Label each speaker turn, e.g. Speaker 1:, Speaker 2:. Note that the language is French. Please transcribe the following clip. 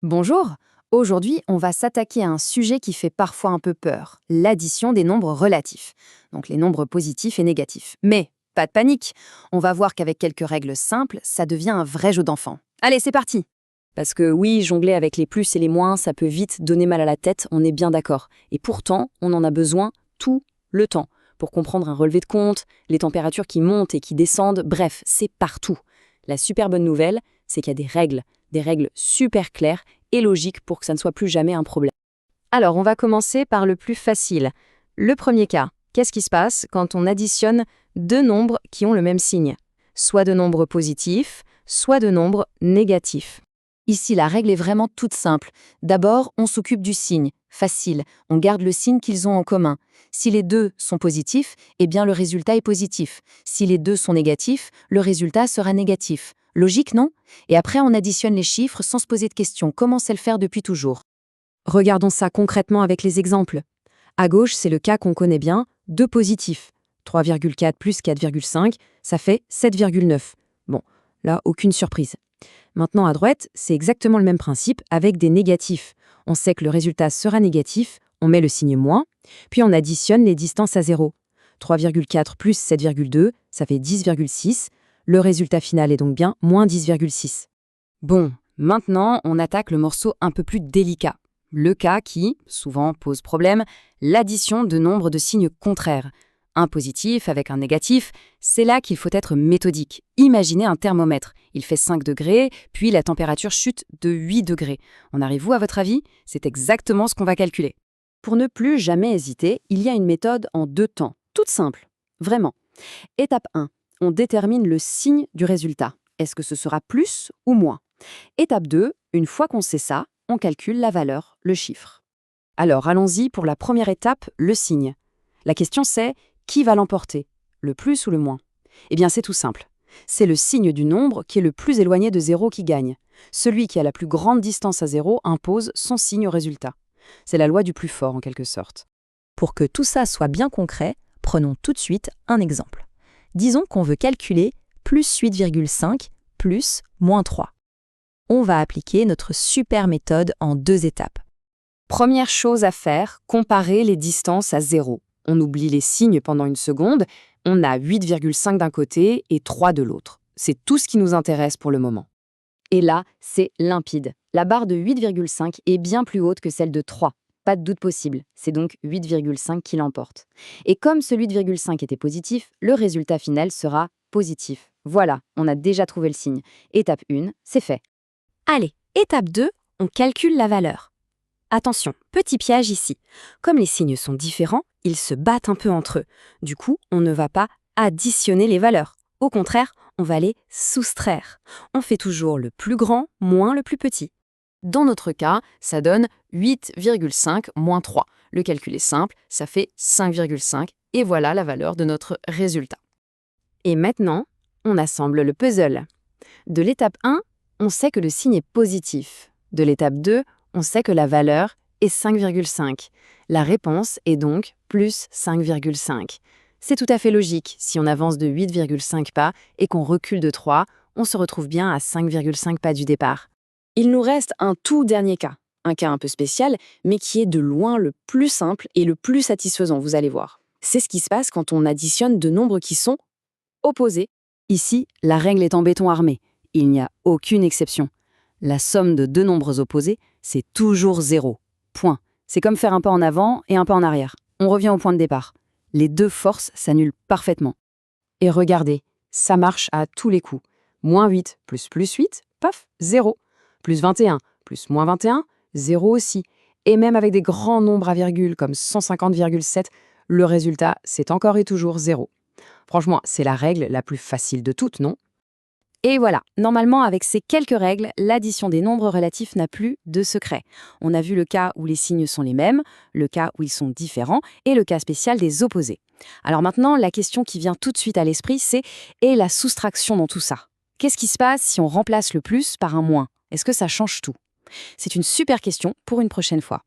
Speaker 1: Bonjour. Aujourd'hui, on va s'attaquer à un sujet qui fait parfois un peu peur, l'addition des nombres relatifs, donc les nombres positifs et négatifs. Mais pas de panique, on va voir qu'avec quelques règles simples, ça devient un vrai jeu d'enfant. Allez, c'est parti. Parce que oui, jongler avec les plus et les moins, ça peut vite donner mal à la tête, on est bien d'accord. Et pourtant, on en a besoin tout le temps pour comprendre un relevé de compte, les températures qui montent et qui descendent, bref, c'est partout. La super bonne nouvelle, c'est qu'il y a des règles super claires et logiques pour que ça ne soit plus jamais un problème. Alors, on va commencer par le plus facile. Le premier cas, qu'est-ce qui se passe quand on additionne deux nombres qui ont le même signe? Soit de nombres positifs, soit de nombres négatifs. Ici, la règle est vraiment toute simple. D'abord, on s'occupe du signe. Facile, on garde le signe qu'ils ont en commun. Si les deux sont positifs, eh bien le résultat est positif. Si les deux sont négatifs, le résultat sera négatif. Logique, non? Et après, on additionne les chiffres sans se poser de questions. Comment c'est le faire depuis toujours? Regardons ça concrètement avec les exemples. À gauche, c'est le cas qu'on connaît bien, 2 positifs. 3,4 plus 4,5, ça fait 7,9. Bon, là, aucune surprise. Maintenant, à droite, c'est exactement le même principe avec des négatifs. On sait que le résultat sera négatif, on met le signe moins, puis on additionne les distances à 0. 3,4 plus 7,2, ça fait 10,6. Le résultat final est donc bien moins 10,6. Bon, maintenant, on attaque le morceau un peu plus délicat. Le cas qui, souvent, pose problème, l'addition de nombres de signes contraires. Un positif avec un négatif, c'est là qu'il faut être méthodique. Imaginez un thermomètre. Il fait 5 degrés, puis la température chute de 8 degrés. On arrive où à votre avis? C'est exactement ce qu'on va calculer. Pour ne plus jamais hésiter, il y a une méthode en 2 temps. Toute simple. Vraiment. Étape 1. On détermine le signe du résultat. Est-ce que ce sera plus ou moins? Étape 2. Une fois qu'on sait ça, on calcule la valeur, le chiffre. Alors, allons-y pour la première étape, le signe. La question c'est, qui va l'emporter? Le plus ou le moins? Eh bien, c'est tout simple. C'est le signe du nombre qui est le plus éloigné de 0 qui gagne. Celui qui a la plus grande distance à 0 impose son signe au résultat. C'est la loi du plus fort, en quelque sorte. Pour que tout ça soit bien concret, prenons tout de suite un exemple. Disons qu'on veut calculer plus 8,5 plus moins 3. On va appliquer notre super méthode en 2 étapes. Première chose à faire, comparer les distances à 0. On oublie les signes pendant une seconde, on a 8,5 d'un côté et 3 de l'autre. C'est tout ce qui nous intéresse pour le moment. Et là, c'est limpide. La barre de 8,5 est bien plus haute que celle de 3. Pas de doute possible, c'est donc 8,5 qui l'emporte. Et comme ce 8,5 était positif, le résultat final sera positif. Voilà, on a déjà trouvé le signe. Étape 1, c'est fait. Allez, étape 2, on calcule la valeur. Attention, petit piège ici. Comme les signes sont différents, ils se battent un peu entre eux. Du coup, on ne va pas additionner les valeurs. Au contraire, on va les soustraire. On fait toujours le plus grand moins le plus petit. Dans notre cas, ça donne 8,5 moins 3. Le calcul est simple, ça fait 5,5 et voilà la valeur de notre résultat. Et maintenant, on assemble le puzzle. De l'étape 1, on sait que le signe est positif. De l'étape 2, on sait que la valeur est 5,5. La réponse est donc plus 5,5. C'est tout à fait logique. Si on avance de 8,5 pas et qu'on recule de 3, on se retrouve bien à 5,5 pas du départ. Il nous reste un tout dernier cas. Un cas un peu spécial, mais qui est de loin le plus simple et le plus satisfaisant, vous allez voir. C'est ce qui se passe quand on additionne deux nombres qui sont opposés. Ici, la règle est en béton armé. Il n'y a aucune exception. La somme de deux nombres opposés, c'est toujours 0. Point. C'est comme faire un pas en avant et un pas en arrière. On revient au point de départ. Les deux forces s'annulent parfaitement. Et regardez, ça marche à tous les coups. Moins 8 plus 8, paf, 0. Plus 21 plus moins 21, 0 aussi. Et même avec des grands nombres à virgule comme 150,7, le résultat, c'est encore et toujours 0. Franchement, c'est la règle la plus facile de toutes, non? Et voilà, normalement, avec ces quelques règles, l'addition des nombres relatifs n'a plus de secret. On a vu le cas où les signes sont les mêmes, le cas où ils sont différents, et le cas spécial des opposés. Alors maintenant, la question qui vient tout de suite à l'esprit, c'est et la soustraction dans tout ça? Qu'est-ce qui se passe si on remplace le plus par un moins? Est-ce que ça change tout? C'est une super question pour une prochaine fois.